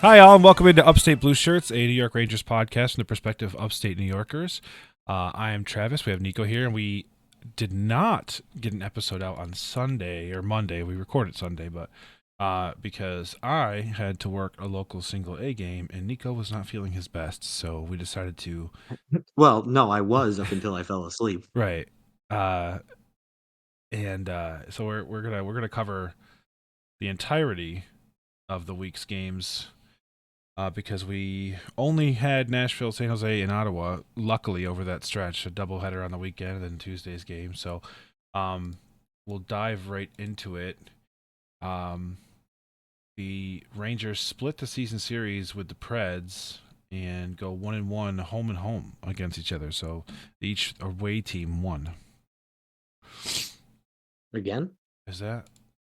Hi, all, and welcome into Upstate Blue Shirts, a New York Rangers podcast from the perspective of upstate New Yorkers. I am Travis. We have Nieko here, and we did not get an episode out on Sunday or Monday. We recorded Sunday, but because I had to work a local single A game, and Nieko was not feeling his best, so we decided to Well, no, I was up until I fell asleep. right. So we're gonna cover the entirety of the week's games because we only had Nashville, San Jose, and Ottawa, luckily, over that stretch, a doubleheader on the weekend and then Tuesday's game. So um, we'll dive right into it. Um, the Rangers split the season series with the Preds and go 1-1 home and home against each other. So each away team won. Again? Is that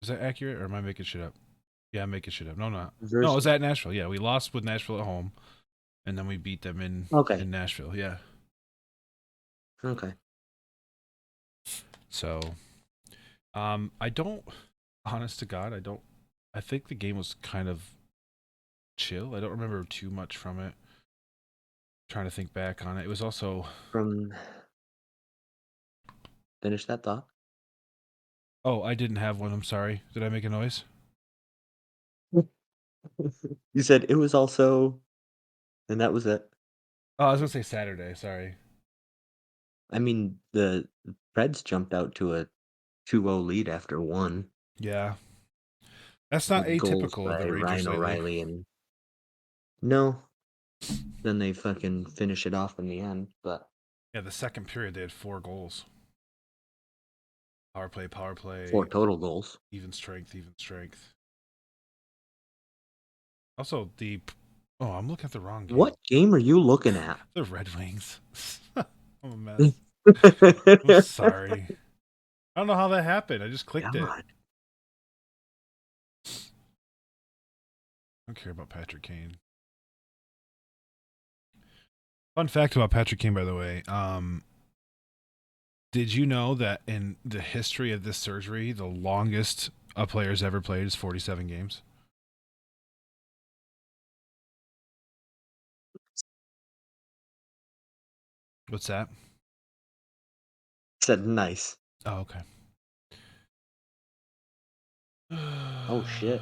accurate, or am I making shit up? Yeah, I'm making shit up. No, not. No, it Vers was at Nashville. Yeah, we lost with Nashville at home, and then we beat them Okay. in Nashville. Yeah. Okay. So, I don't, honest to God, I don't, I think the game was kind of chill. I don't remember too much from it. Trying to think back on it. It was also, From Finish that thought. oh, I didn't have one. I'm sorry. Did I make a noise? You said it was also, and that was it. Oh, I was going to say Saturday. Sorry. I mean, the Preds jumped out to a 2-0 lead after one Yeah. That's not with goals atypical of the by Rangers Ryan lately. O'Reilly and no, then they fucking finish it off in the end, but Yeah, the second period, they had 4 goals. Power four play, total goals. even strength, even strength. Also, oh, I'm looking at the wrong game. What game are you looking at? The Red Wings. I'm a mess. I'm sorry. I don't know how that happened. I just clicked it. God. I don't care about Patrick Kane. Fun fact about Patrick Kane, by the way. Did you know that in the history of this surgery, the longest a player's ever played is 47 games? What's that? Said nice. Oh, okay. Oh shit.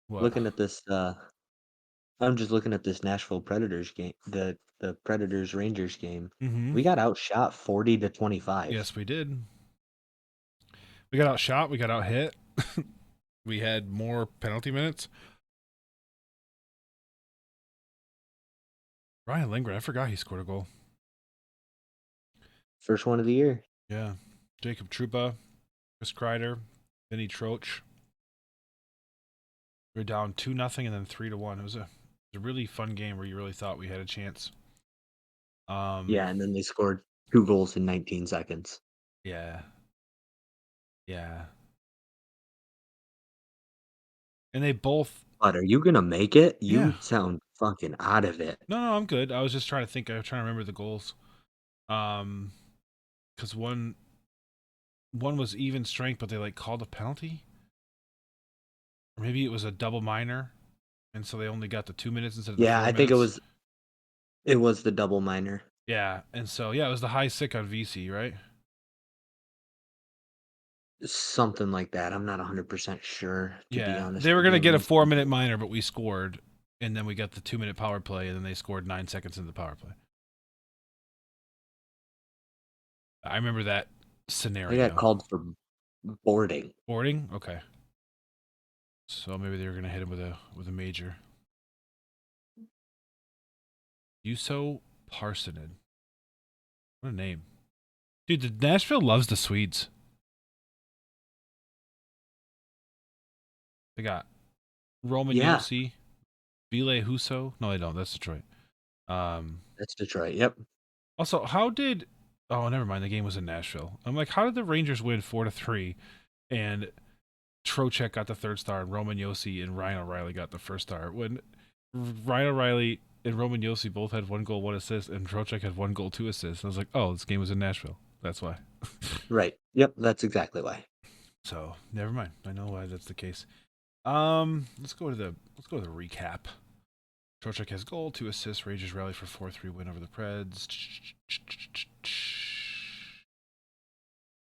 What? Looking at this I'm just looking at this Nashville Predators game, the Predators Rangers game. Mm-hmm. We got outshot 40-25. Yes, we did. We got outshot. We got out hit. We had more penalty minutes. Ryan Lindgren, I forgot he scored a goal. First one of the year. Yeah. Jacob Trouba, Chris Kreider, Vinny Troch. We were down 2-0 and then 3-1. It was a really fun game where you really thought we had a chance. Yeah, and then they scored 2 goals in 19 seconds. Yeah. Yeah. And they both. But are you gonna make it? Yeah. You sound fucking out of it. No, I'm good. I was just trying to think. I was trying to remember the goals. Um, because one was even strength, but they like called a penalty. Or maybe it was a double minor, and so they only got the 2 minutes instead of the Yeah, four I think it minutes. was it was the double minor. Yeah, and so yeah, it was the high sick on VC, right? Something like that. I'm not 100% sure, to be Yeah, honest they were with gonna get a you. 4 minute minor, but we scored, and then we got the 2 minute power play, and then they scored 9 seconds into the power play. I remember that I got scenario. called for boarding. Boarding, okay. So maybe they were gonna hit him with a major. Yuso Parsonen. What a name, dude. The Nashville loves the Swedes. They got Roman Yeah, Yossi, Ville Huso. No, they don't. That's Detroit. Um, that's Detroit. Yep. Also, how did? Oh, never mind. The game was in Nashville. I'm like, how did the Rangers win 4-3, and Trocheck got the third star, and Roman Yossi and Ryan O'Reilly got the first star? When Ryan O'Reilly and Roman Yossi both had 1 goal, 1 assist, and Trocheck had 1 goal, 2 assists. And I was like, oh, this game was in Nashville. That's why. Right. Yep, that's exactly why. So never mind. I know why that's the case. Let's go to the recap. Trocheck has goal, 2 assists. Rangers rally for 4-3 win over the Preds.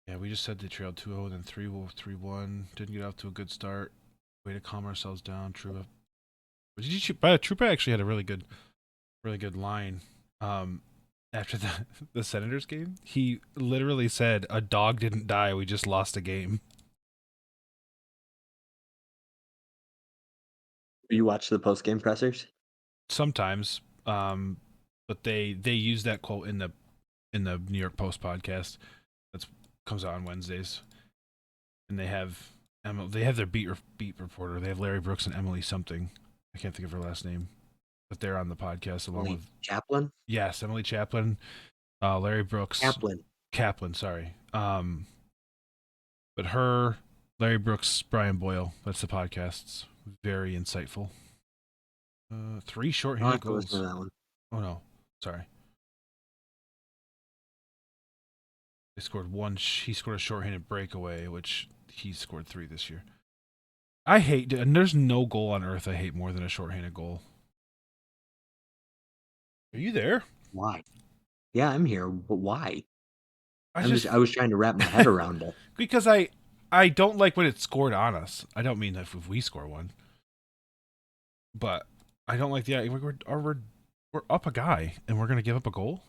Yeah, we just said they trailed 2-0, then 3-1. Didn't get off to a good start. Way to calm ourselves down. Trouba. Trouba actually had a really good line. After the Senators game, he literally said, "A dog didn't die. We just lost a game." You watch the post game pressers? Sometimes, but they use that quote in the New York Post podcast that comes out on Wednesdays, and they have their beat reporter. They have Larry Brooks and Emily something. I can't think of her last name, but they're on the podcast along Emily with Chaplin? Emily Chaplin, Larry Brooks, Kaplan. Kaplan. Sorry, but her, Larry Brooks, Brian Boyle. That's the podcasts. Very insightful. 3 I'll shorthanded have to listen goals. to that one. Oh no, sorry. They scored one. He scored a shorthanded breakaway, which he scored 3 this year. I hate, and there's no goal on earth I hate more than a shorthanded goal. Are you there? Why? Yeah, I'm here, but why? I I was trying to wrap my head around it. because I don't like when it's scored on us. I don't mean if we score one, but I don't like the we're up a guy and we're gonna give up a goal.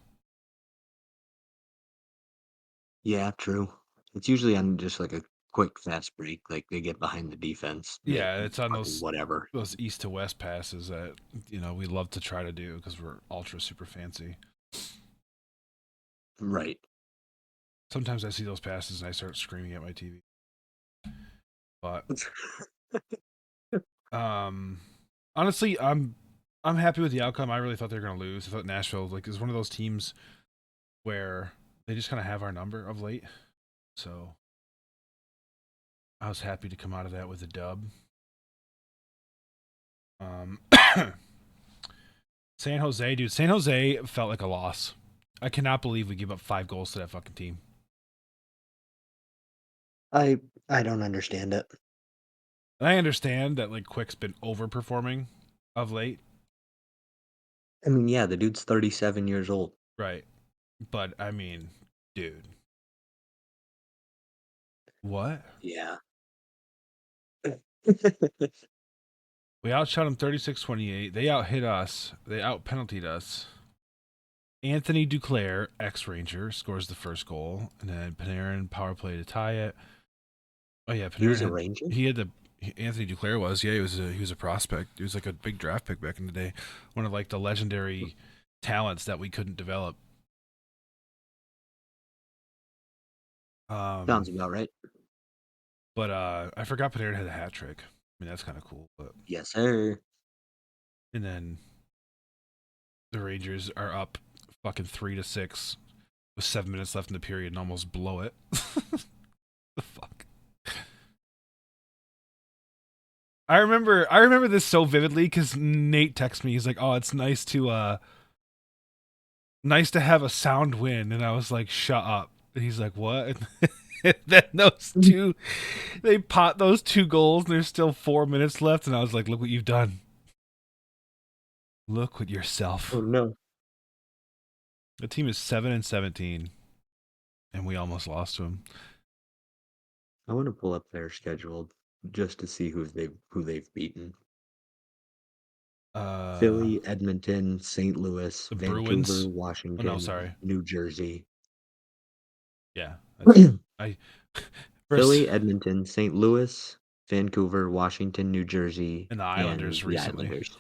Yeah, true. It's usually on just like a quick fast break, like they get behind the defense. Yeah, it's on Fucking whatever. those east to west passes that we love to try to do because we're ultra super fancy. Right. Sometimes I see those passes and I start screaming at my TV. But um, honestly, I'm happy with the outcome. I really thought they were going to lose. I thought Nashville is one of those teams where they just kind of have our number of late. So I was happy to come out of that with a dub. Um, San Jose, dude. San Jose felt like a loss. I cannot believe we gave up 5 goals to that fucking team. I don't understand it. And I understand that Quick's been overperforming of late, I mean, yeah, the dude's 37 years old. right? But I mean, dude, what? Yeah. We outshot them 36-28. They out-hit us. They out-penaltied us. Anthony Duclair, ex-Ranger, scores the first goal. And then Panarin power play to tie it. Oh, yeah, He was a Panarin Ranger? Anthony Duclair was. Yeah, he was a prospect. He was like a big draft pick back in the day. One of the legendary talents that we couldn't develop. Sounds about right. But I forgot Panarin had a hat trick. I mean, that's kind of cool. But Yes, sir. and then the Rangers are up fucking 3-6 with 7 minutes left in the period and almost blow it. The fuck. I remember this so vividly because Nate texted me. He's like, "Oh, it's nice to have a sound win," and I was like, "Shut up." And he's like, "What?" And then they pot those 2 goals, and there's still 4 minutes left, and I was like, "Look what you've done. Look what yourself." Oh no. The team is 7-17, and we almost lost to him. I want to pull up their schedule just to see who they've beaten. Philly, Edmonton, St. Louis, The Vancouver, Bruins. Oh no, Washington, sorry. New Jersey. Yeah, that's I. Philly, Edmonton, St. Louis, Vancouver, Washington, New Jersey, And the and Islanders the recently. Islanders.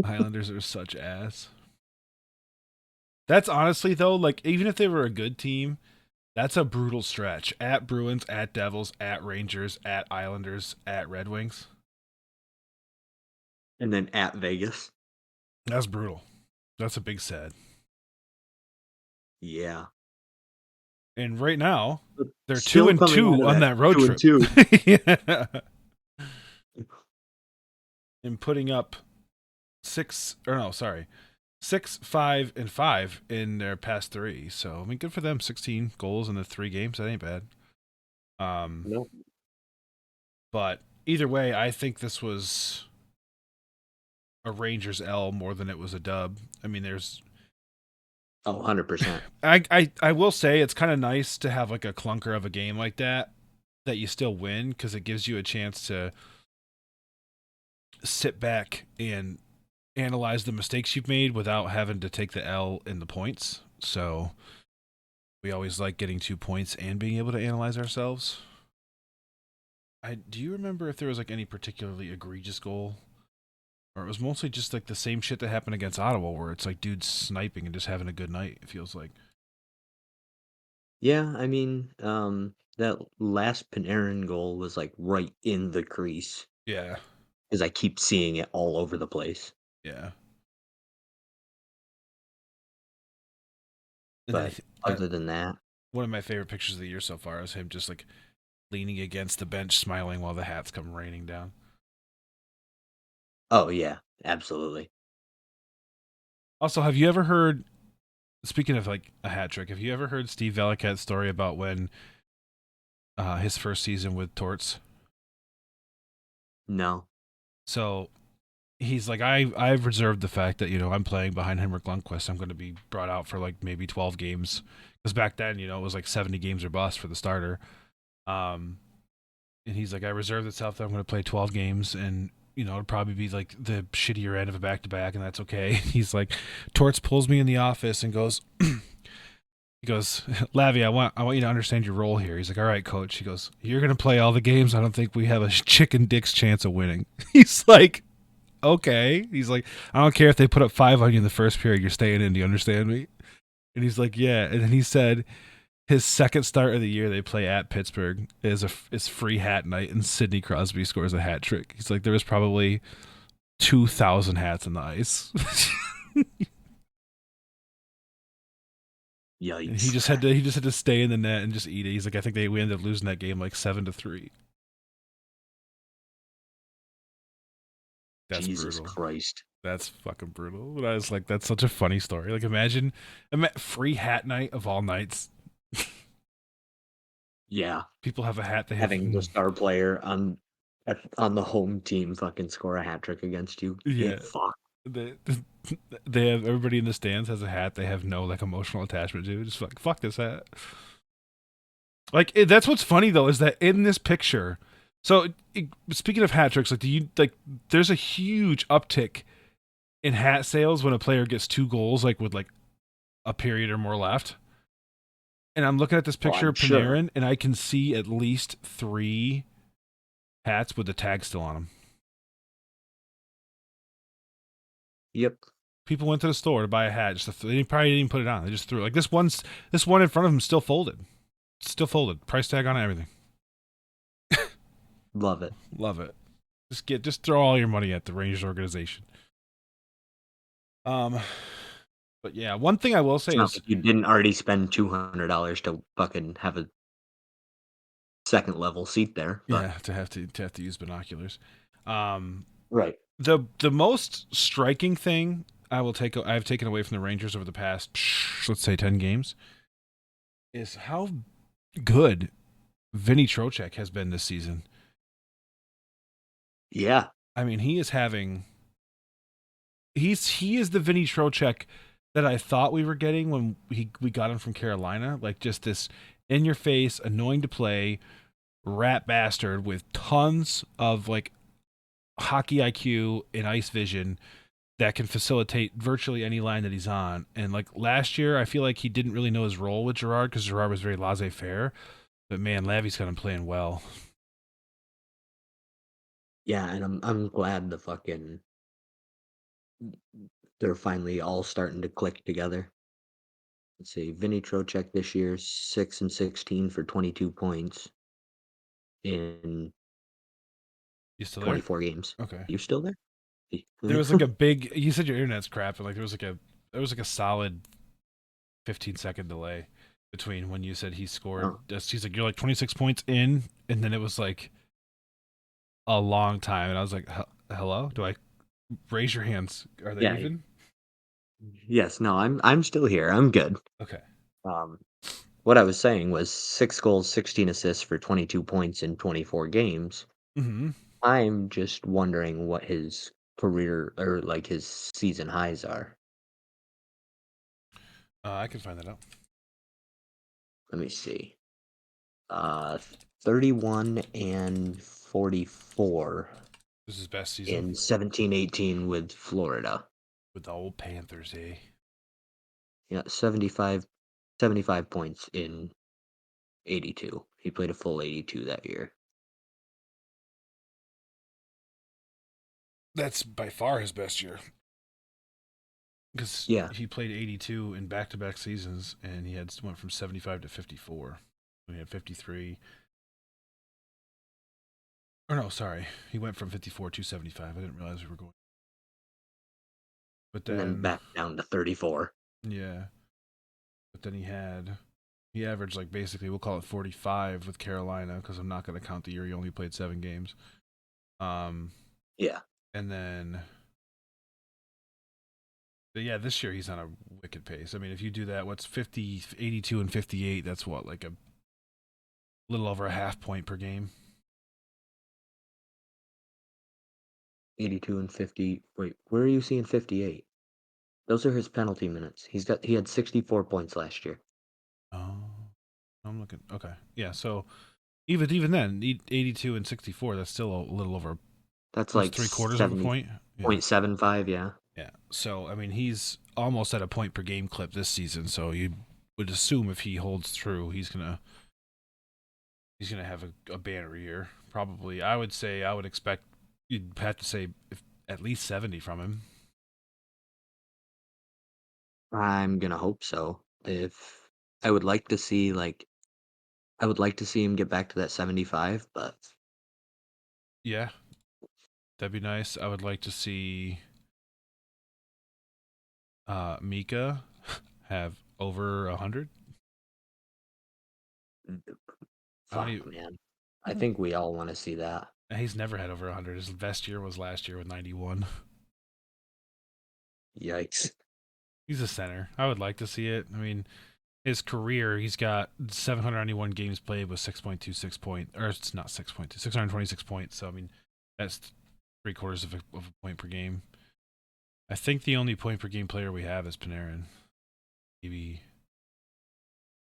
Islanders are such ass. That's honestly though, even if they were a good team, that's a brutal stretch. At Bruins, at Devils, at Rangers, at Islanders, at Red Wings. And then at Vegas. That's brutal. That's a big sad. Yeah. And right now, they're Still coming out 2-2 of on that road 2 and trip. 2. Yeah. And putting up 6, 5, and 5 in their past 3. So I mean, good for them. 16 goals in the 3 games. That ain't bad. No. But either way, I think this was a Rangers L more than it was a dub. I mean, there's Oh, 100%. I will say it's kind of nice to have like a clunker of a game like that you still win because it gives you a chance to sit back and analyze the mistakes you've made without having to take the L in the points. So we always like getting 2 points and being able to analyze ourselves. Do you remember if there was like any particularly egregious goal? Or it was mostly just like the same shit that happened against Ottawa where it's like dudes sniping and just having a good night, it feels like. Yeah, I mean, that last Panarin goal was like right in the crease Yeah. because I keep seeing it all over the place. Yeah. And then But other than that, one of my favorite pictures of the year so far is him just like leaning against the bench, smiling while the hats come raining down. oh yeah, absolutely. Also, have you ever heard? Speaking of like a hat trick, have you ever heard Steve Valiquette's story about when his first season with Torts? No. So he's like, I've reserved the fact that I'm playing behind Henrik Lundqvist. I'm going to be brought out for like maybe 12 games because back then it was like 70 games or bust for the starter. Um, and he's like, I reserved itself that I'm going to play 12 games and it'll probably be like the shittier end of a back to back, and that's okay. He's like, Torts pulls me in the office and goes, he goes, Lavi, I want you to understand your role here. He's like, all right, coach. He goes, you're going to play all the games. I don't think we have a chicken dick's chance of winning. He's like, okay. He's like, I don't care if they put up 5 on you in the first period. You're staying in. Do you understand me? And he's like, yeah. And then he said, his second start of the year, they play at Pittsburgh is free hat night, and Sidney Crosby scores a hat trick. He's like, there was probably 2,000 hats on the ice. And he Yikes. just had to stay in the net and just eat it. He's like, I think we ended up losing that game like 7-3. That's Jesus brutal. Christ. That's fucking brutal. But I was like, that's such a funny story. Like, imagine free hat night of all nights. Yeah. People have a hat they have. Having the star player on the home team fucking score a hat trick against you. Yeah. Get fucked. They, they have everybody in the stands has a hat they have no like emotional attachment to. Just like fuck this hat. Like that's what's funny though is that in this picture. So speaking of hat tricks, like do you like? There's a huge uptick in hat sales when a player gets 2 goals, like with like a period or more left. And I'm looking at this Well, picture I'm of Panarin, sure. and I can see at least 3 hats with the tag still on them. Yep. People went to the store to buy a hat. They probably didn't even put it on. They just threw it. Like this one in front of them still folded. Still folded. Price tag on everything. Love it. Love it. Just throw all your money at the Rangers organization. But yeah, one thing I will say It's not is like you didn't already spend $200 to fucking have a second level seat there, but yeah, to use binoculars. Um, right. the most striking thing I've taken away from the Rangers over the past let's say 10 games is how good Vinny Trocheck has been this season. Yeah. I mean, he is the Vinny Trocheck that I thought we were getting when we got him from Carolina, like just this in your face, annoying to play rat bastard with tons of like hockey IQ and ice vision that can facilitate virtually any line that he's on. And like last year, I feel like he didn't really know his role with Gerard because Gerard was very laissez-faire. But man, Lavi's got him playing well. Yeah, and I'm glad they're finally all starting to click together. Let's see, Vinny Trocheck this year, 6 and 16 for 22 points in You still there? 24 games. Okay. You still there? There was like a big. You said your internet's crap, but like there was like a solid 15-second delay between when you said he scored. Oh, He's like, you're like 26 points in, and then it was like a long time, and I was like, hello? Do I raise your hands? Are they yeah. even? Yes, no, I'm still here. I'm good. Okay. Um, what I was saying was 6 goals, 16 assists for 22 points in 24 games. Mm-hmm. I'm just wondering what his career or like his season highs are. I can find that out. Let me see. Uh, 31 and 44 This is his best season in 17-18 with Florida. with the old Panthers, eh? Yeah, 75 points in 82. He played a full 82 that year. That's by far his best year because Yeah, he played 82 in back-to-back seasons, and he had went from 75 to 54. He had 53. Or no, sorry, he went from 54 to 75. I didn't realize we were going. But and then then, back down to 34. yeah, but then he averaged like basically we'll call it 45 with Carolina because I'm not going to count the year he only played 7 games. Um, Yeah, and then But yeah, this year he's on a wicked pace. I mean, if you do that, what's 50, 82, and 58? That's what, like a little over a half point per game. 82 and 50. Wait, where are you seeing 58? Those are his penalty minutes. He had 64 points last year. Oh, I'm looking. Okay, yeah. So even then, 82 and 64. That's still a little over That's almost like 3/4 of a point. Yeah, 70.75, yeah. yeah. So I mean, he's almost at a point per game clip this season. So you would assume if he holds through, he's gonna have a banner year. Probably, I would expect you'd have to say if, at least 70 from him. I'm gonna hope so. If I would like to see like I would like to see him get back to that 75, but Yeah, that'd be nice. I would like to see Mika have over 100. I don't fuck, even. man. I think we all want to see that. He's never had over 100. His best year was last year with 91. Yikes. He's a center. I would like to see it. I mean, his career, he's got 791 games played with 6.26 point, or it's not 6.2, 626 points. So I mean, that's 3/4 of a point per game. I think the only point per game player we have is Panarin. Maybe,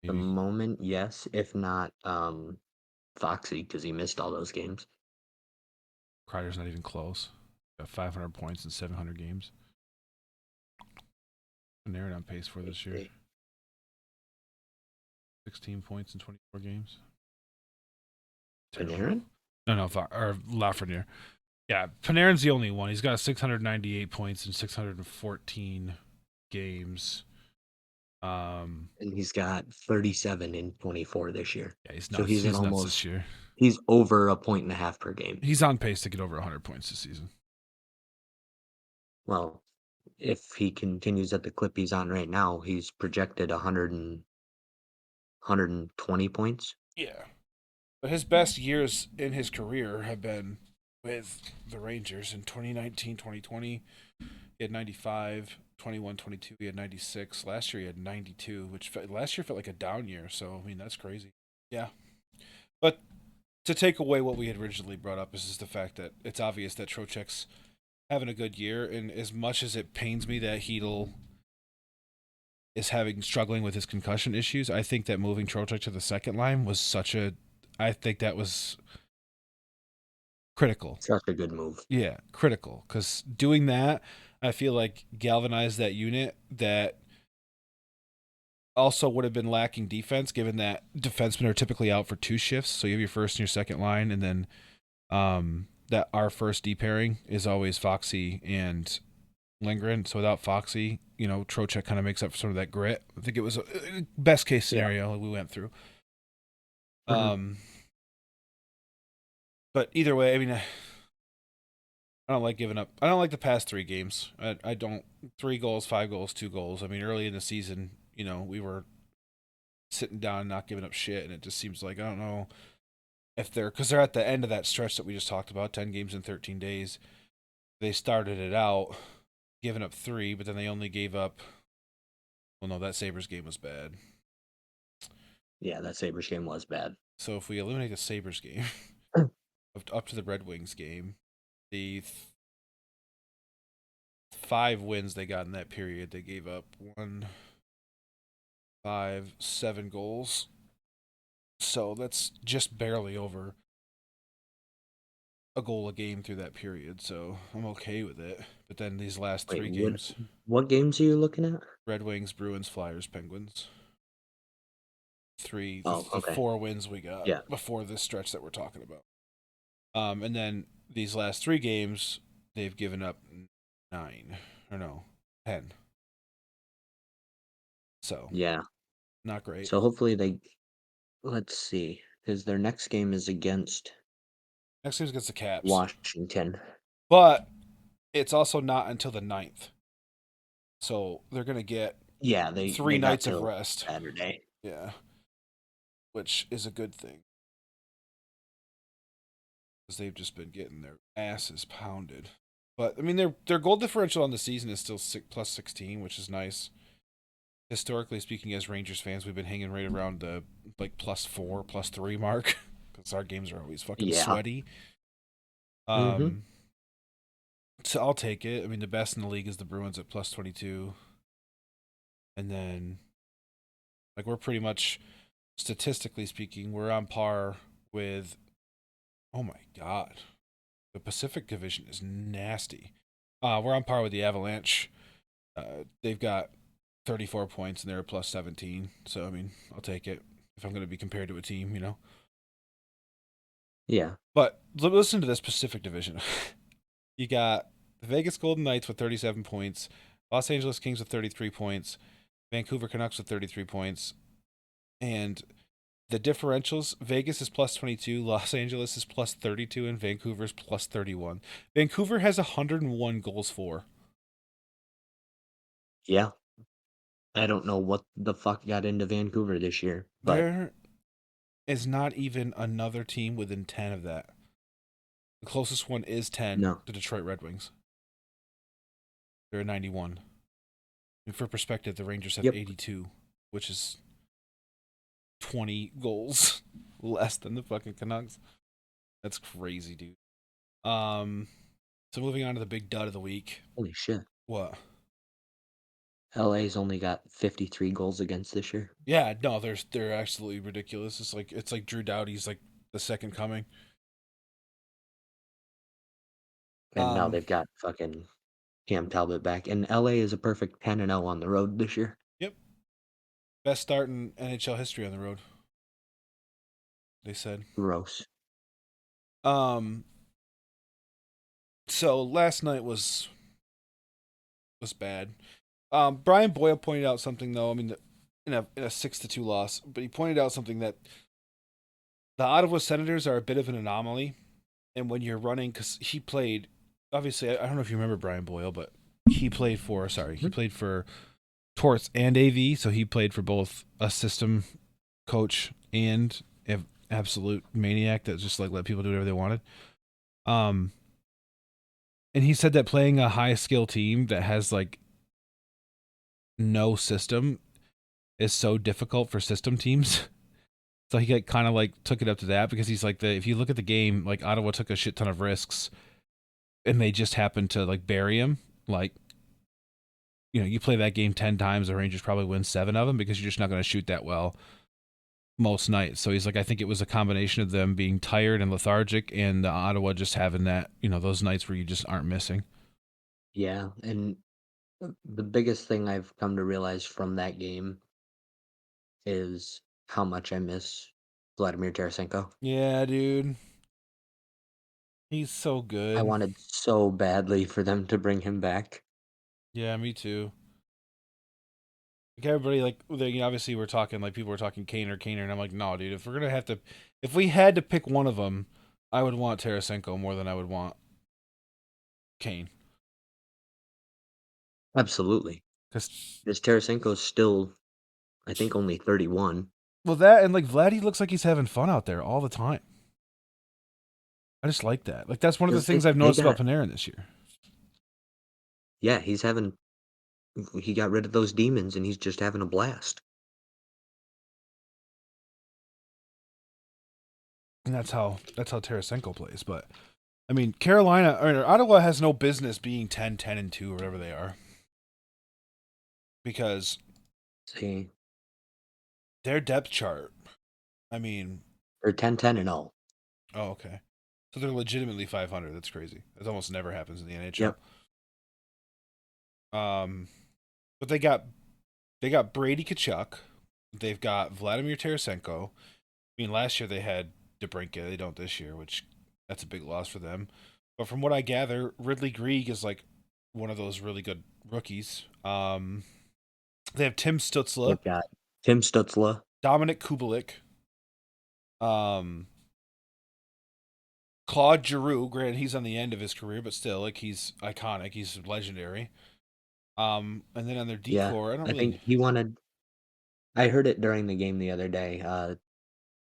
The maybe moment, yes, if not Foxy because he missed all those games. Kreider's not even close. Got 500 points in 700 games. Panarin on pace for Let's this year. see. 16 points in 24 games. Terrible. Panarin? No, no, or Lafreniere. Yeah, Panarin's the only one. He's got 698 points in 614 games. And he's got 37 in 24 this year. Yeah, he's So nuts. he's at He's nuts this almost year. he's over a point and a half per game. He's on pace to get over 100 points this season. Well, if he continues at the clip he's on right now, he's projected 120 points. Yeah. But his best years in his career have been with the Rangers in 2019, 2020. He had 95, 21, 22. He had 96. Last year he had 92, which last year felt like a down year. So, I mean, that's crazy. Yeah. But to take away what we had originally brought up is just the fact that it's obvious that Trocheck's having a good year. And as much as it pains me that Heedle is struggling with his concussion issues, I think that moving Trocheck to the second line was I think that was critical. Such a good move. Yeah, critical. Because doing that, I feel like galvanized that unit that also would have been lacking defense, given that defensemen are typically out for 2 shifts. So you have your first and your second line, and then that our first D pairing is always Foxy and Lindgren. So without Foxy, Trocheck kind of makes up for some of that grit. I think it was a best case Yeah. scenario we went through. Mhm. Um, but either way, I mean, I don't like giving up. I don't like the past 3 games. I don't. 3 goals, 5 goals, 2 goals. I mean, early in the season, we were sitting down, not giving up shit, and it just seems like I don't know if because they're at the end of that stretch that we just talked about, 10 games in 13 days. They started it out giving up 3, but then they only gave up. Well, no, that Sabres game was bad. Yeah, that Sabres game was bad. So if we eliminate the Sabres game, up to the Red Wings game. The 5 wins they got in that period, they gave up 7 goals. So that's just barely over a goal a game through that period. So I'm okay with it. But then these last Wait, three games, what games are you looking at? Red Wings, Bruins, Flyers, Penguins. Oh, The okay. 4 wins we got Yeah. before this stretch that we're talking about. And then these last 3 games, they've given up 9 or no 10. So Yeah. not great. So hopefully let's see, because their next game is against Next game's against the Caps, Washington. but it's also not until the 9th. So they're gonna get Yeah, three they got nights of till rest. Saturday. Yeah, which is a good thing because they've just been getting their asses pounded. But I mean, their goal differential on the season is still plus 16, which is nice. Historically speaking, as Rangers fans, we've been hanging right around the like +4, +3 mark because our games are always fucking Yeah. sweaty. Mm-hmm. Um, so I'll take it. I mean, the best in the league is the Bruins at +22, and then like we're pretty much statistically speaking, we're on par with. Oh my god, the Pacific Division is nasty. We're on par with the Avalanche. They've got 34 points and they're a +17. So I mean, I'll take it if I'm going to be compared to a team, you know. Yeah. But listen to this Pacific Division. You got the Vegas Golden Knights with 37 points, Los Angeles Kings with 33 points, Vancouver Canucks with 33 points, and the differentials, Vegas is +22, Los Angeles is +32, and Vancouver is +31. Vancouver has 101 goals for. Yeah. I don't know what the fuck got into Vancouver this year, but There is not even another team within 10 of that. The closest one is 10, no. the Detroit Red Wings. They're at 91. And for perspective, the Rangers have Yep. 82, which is 20 goals less than the fucking Canucks. That's crazy, dude. Um, so moving on to the big dud of the week. Holy shit. What? LA's only got 53 goals against this year. Yeah, no, they're absolutely ridiculous. It's like Drew Doughty's like the second coming. And now Um, they've got fucking Cam Talbot back. And LA is a perfect 10-0 on the road this year. yep, best start in NHL history on the road. They said. Gross. Um, so last night was bad. Brian Boyle pointed out something though. I mean, in a 6-2 loss, but he pointed out something that the Ottawa Senators are a bit of an anomaly, and when you're running, because he played, obviously, I don't know if you remember Brian Boyle, but he Mhm. played for Torts and AV, so he played for both a system coach and an absolute maniac that just like let people do whatever they wanted. Um, and he said that playing a high skill team that has like no system is so difficult for system teams. So he kind of like took it up to that because he's like if you look at the game, like Ottawa took a shit ton of risks and they just happened to like bury him. Like, you play that game 10 times, the Rangers probably win 7 of them because you're just not going to shoot that well most nights. So he's like, I think it was a combination of them being tired and lethargic and the Ottawa just having that, those nights where you just aren't missing. Yeah. And the biggest thing I've come to realize from that game is how much I miss Vladimir Tarasenko. Yeah, dude. He's so I good. wanted so badly for them to bring him back. Yeah, me too. Like everybody, like obviously we're talking like people were talking Kaner, and I'm like, no, dude. If we had to pick one of them, I would want Tarasenko more than I would want Kane. Absolutely. Because This Tarasenko's still, I think, only 31. well, that and like Vladdy looks like he's having fun out there all the time. I just like that. Like that's one of the Because things I've they noticed about got, Panarin this year. yeah, he got rid of those demons and he's just having a blast. and that's how Tarasenko plays. But I mean, Carolina or Ottawa has no business being 10-10-2 or whatever they are because See, their depth chart. I mean, they're 10-10-0. oh okay, so they're legitimately 500. That's crazy. That almost never happens in the NHL. Yep. But they got Brady Kachuk. They've got Vladimir Tarasenko. I mean, last year they had DeBrincat. They don't this year, which that's a big loss for them. But from what I gather, Ridley Greig is like one of those really good rookies. They have Tim Stutzla, They've got Tim Stutzla. Dominic Kubalik, um, Claude Giroux. Granted, he's on the end of his career, but still, like he's iconic. He's legendary. And then on their D Yeah, core, I don't I think really. he wanted. I heard it during the game the other day.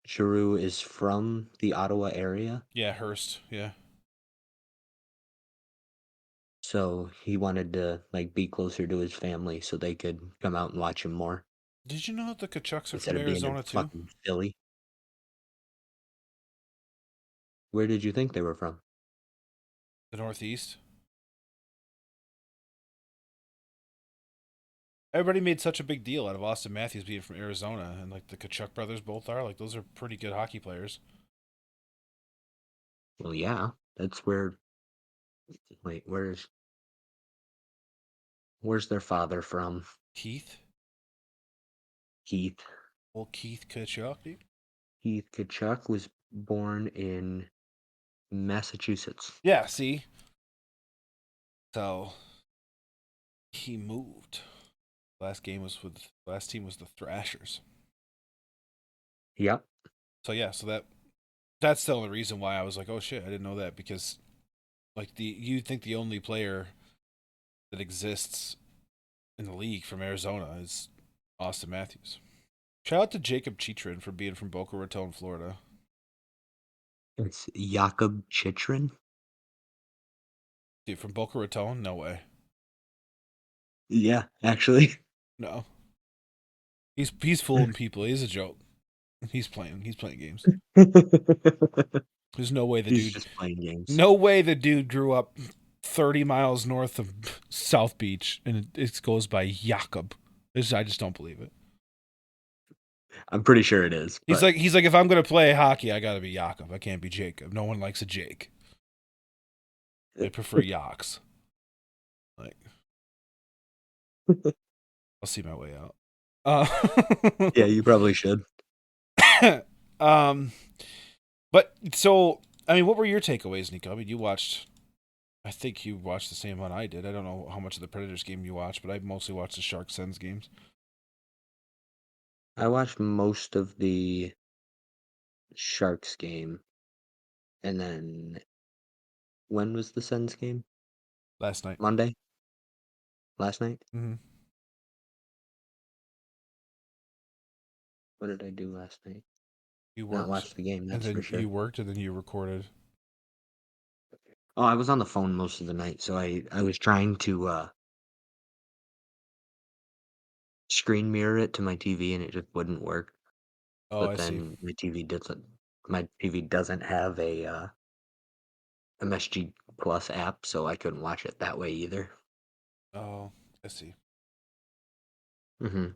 Giroux is from the Ottawa area, Yeah, Hurst. Yeah. so he wanted to like be closer to his family so they could come out and watch him more Did you know that the Kachucks are instead from of being in Arizona too? fucking Philly. Where did you think they were from? The Northeast. Everybody made such a big deal out of Austin Matthews being from Arizona, and like the Kachuk brothers both are. Like those are pretty good hockey players. Well, yeah, that's where. Wait, where's their father from? Keith, Keith. old Keith Kachuk, dude. Keith Kachuk was born in Massachusetts. Yeah, see, so he moved. Last team was the Thrashers. Yep. So yeah, so that's the only reason why I was like, oh shit, I didn't know that because like you think the only player that exists in the league from Arizona is Austin Matthews. Shout out to Jacob Chitrin for being from Boca Raton, Florida. It's Jakob Chitrin. Dude, from Boca Raton? No way. Yeah, actually. No. He's fooling people. He's a joke. He's playing games. There's no way the He's dude just playing games. no way the dude grew up 30 miles north of South Beach and it goes by Jakob. I just don't believe it. I'm pretty sure it is, He's but like he's like if I'm gonna play hockey, I gotta be Jakob. I can't be Jacob. No one likes a Jake. They prefer Yaks. Like I'll see my way out. yeah, you probably should. um, but so I mean, what were your takeaways, Nico? I mean, I think you watched the same one I did. I don't know how much of the Predators game you watched, but I mostly watched the Sharks Sens games. I watched most of the Sharks game, and then when was the Sens game? Last night. Monday? Last night? Mm-hmm. What did I do last night? You Not worked, watch the game, and that's for then you sure. worked, and then you recorded. Oh, I was on the phone most of the night, so I was trying to screen mirror it to my TV and it just wouldn't work. Oh, But I see. then my TV doesn't have a MSG Plus app, so I couldn't watch it that way either. Oh, I see. Hmm.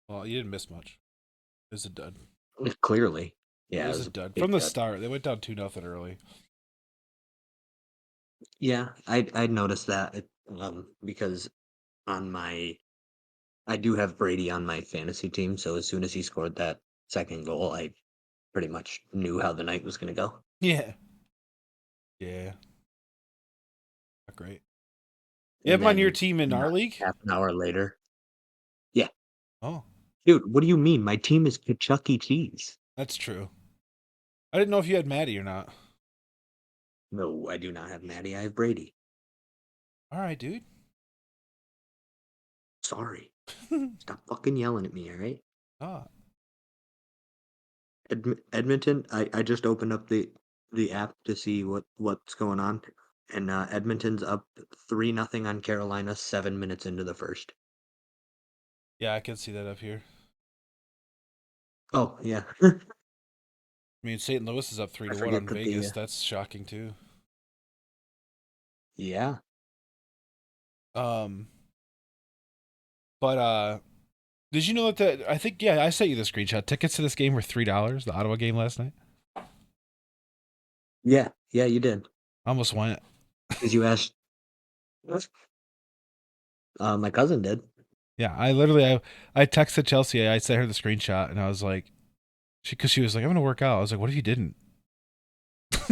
Well, you didn't miss much. It was a dud. Clearly. It Yeah, it was a was a dud big from the dud. start. They went down 2-0 early. Yeah, I'd noticed that because on my I do have Brady on my fantasy team, so as soon as he scored that second goal, I pretty much knew how the night was gonna go. Yeah, yeah, not great. You have And him on your then team in our not league? half an hour later. Yeah. Oh, Dude, what do you mean? My team is Chuck E. Cheese. that's true. I didn't know if you had Maddie or not. No, I do not have Maddie. I have Brady. All right, dude. Sorry. Stop fucking yelling at me, all right? Ah, Edmonton, I just opened up the app to see what's going on, and Edmonton's up 3-0 on Carolina 7 minutes into the first. yeah, I can see that up here. Oh yeah, I mean, St. Louis is up three I to one forget on that the Vegas. That's shocking too. yeah. Um, but did you know that I think I sent you the screenshot. Tickets to this game were $3. The Ottawa game last night. Yeah, you did. I almost went. Because you asked my cousin did. Yeah, I texted Chelsea. I sent her the screenshot, and I was like, because she was like, I'm gonna work out. I was like, what if you didn't?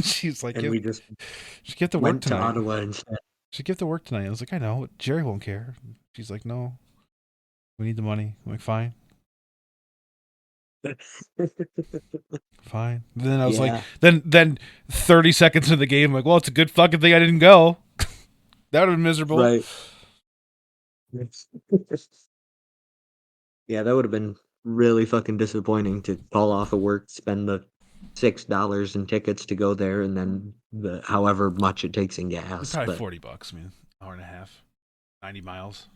She's like, And you we just have to work went to tonight. Ottawa instead. She have to work tonight. I was like, I know. Jerry won't care. She's like, no, we need the money. I'm like, fine, fine. Then I was like, Yeah. then 30 seconds into the game, I'm like, well, it's a good fucking thing I didn't go. That would have been miserable. Right. Yeah, that would have been really fucking disappointing to call off of work, spend the $6 in tickets to go there, and then the however much it takes in gas. Probably But $40. I mean, hour and a half, 90 miles,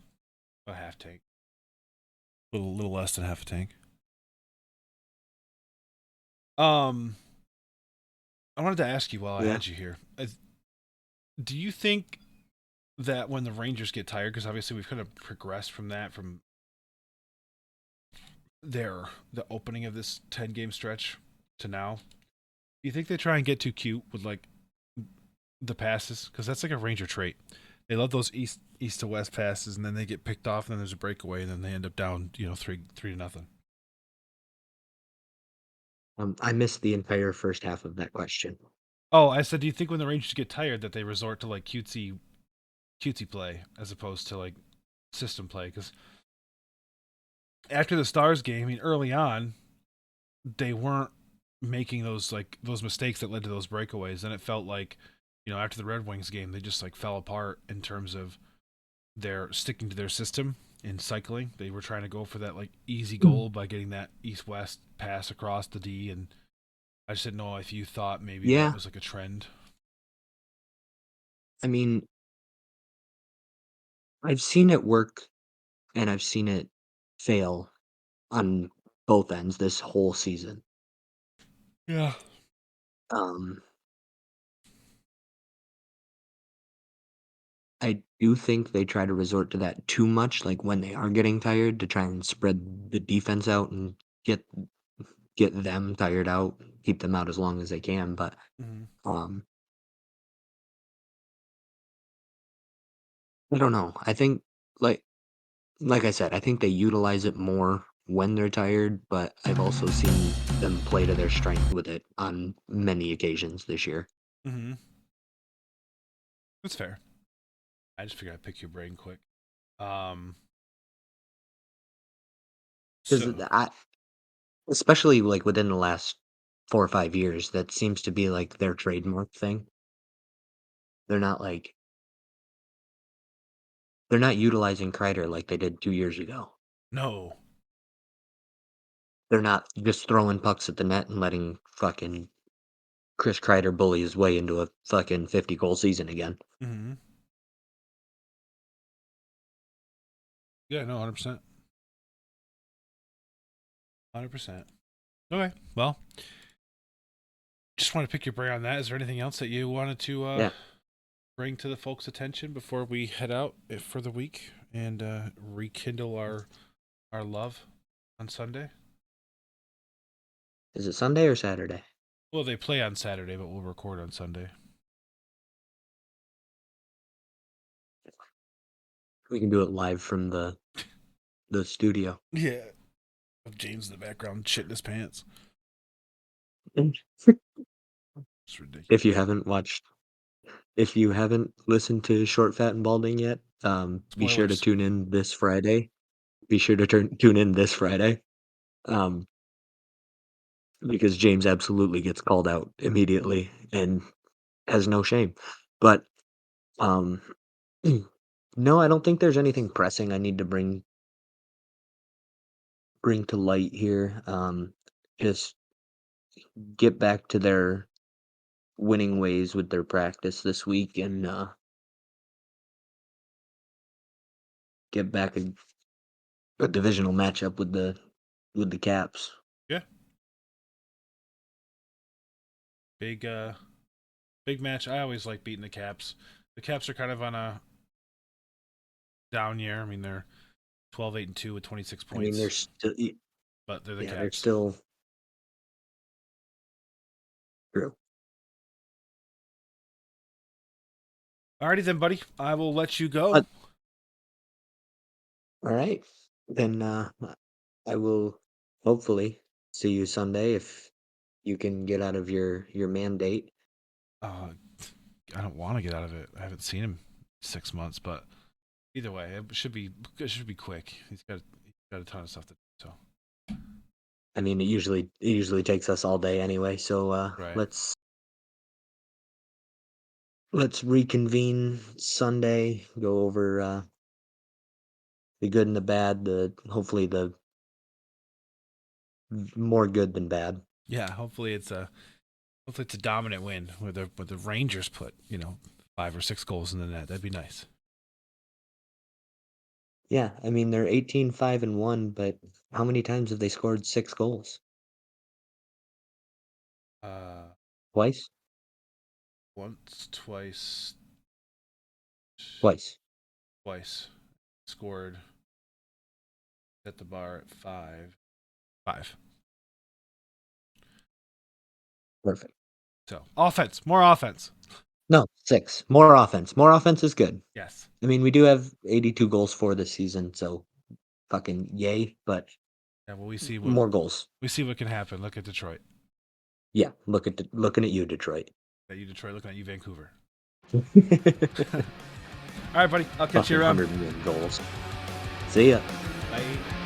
a half tank, little less than half a tank. Um, I wanted to ask you while I yeah, had you here. Do you think that when the Rangers get tired, because obviously we've kind of progressed from that, from the opening of this 10-game stretch to now, do you think they try and get too cute with like the passes? Because that's like a Ranger trait. They love those east to west passes, and then they get picked off, and then there's a breakaway, and then they end up down, 3-0. I missed the entire first half of that question. Oh, I said, do you think when the Rangers get tired that they resort to like cutesy play as opposed to like system play? Because after the Stars game, I mean, early on, they weren't making those mistakes that led to those breakaways. And it felt like, after the Red Wings game, they just like fell apart in terms of their sticking to their system in cycling. They were trying to go for that like easy goal by getting that east west pass across the D. And I just didn't know if you thought maybe that Yeah, was like a trend. I mean, I've seen it work and I've seen it fail on both ends this whole season. Yeah. Um, I do think they try to resort to that too much, like when they are getting tired, to try and spread the defense out and get them tired out, keep them out as long as they can. But Mm-hmm. um, I don't know. I think like like I said, I think they utilize it more when they're tired. But I've also seen them play to their strength with it on many occasions this year. Mm-hmm. That's fair. I just figured I'd pick your brain quick. Um, Because so I, especially like within the last 4 or 5 years, that seems to be like their trademark thing. They're not like they're not utilizing Kreider like they did 2 years ago. no. They're not just throwing pucks at the net and letting fucking Chris Kreider bully his way into a fucking 50-goal season again. Mm-hmm. Yeah, no, 100%. 100%. Okay. Well, just want to pick your brain on that. Is there anything else that you wanted to Yeah. bring to the folks' attention before we head out for the week and rekindle our love on Sunday? Is it Sunday or Saturday? Well, they play on Saturday, but we'll record on Sunday. We can do it live from the studio. Yeah. With James in the background shitting his pants. It's If you ridiculous. haven't watched, if you haven't listened to Short, Fat, and Balding yet, be sure to Spoilers. tune in this Friday. Be sure to tune in this Friday, um, because James absolutely gets called out immediately and has no shame. But um, no, I don't think there's anything pressing I need to bring to light here. Just get back to their winning ways with their practice this week and get back a divisional matchup with the Caps. Yeah. big match. I always like beating the Caps. The Caps are kind of on a down year. I mean, they're 12-8-2 with 26 I mean, they're points, still, but they're the yeah, they're Caps. still true. Alrighty then, buddy. I will let you go. But all right, then I will hopefully see you Sunday if you can get out of your mandate. I don't want to get out of it. I haven't seen him 6 months, but either way, it should be quick. He's got a ton of stuff to do. So I mean, it usually takes us all day anyway. So right, let's reconvene Sunday. Go over the good and the bad. The hopefully the more good than bad. yeah. Hopefully it's a dominant win where the Rangers put 5 or 6 goals in the net. That'd be nice. Yeah, I mean they're 18-5-1, but how many times have they scored 6 goals? Uh, Twice? once, twice, Twice. twice scored at the bar at 5. 5. Perfect. So offense, more offense. No, 6. More offense. More offense is good. Yes. I mean, we do have 82 goals for this season, so fucking yay, but Yeah. Well, we see what more goals. we see what can happen. Look at Detroit. Yeah, looking at you, Detroit. At you, Detroit. Looking at you, Vancouver. Fucking All right, buddy. I'll catch you around. 100 million goals. See ya. Bye.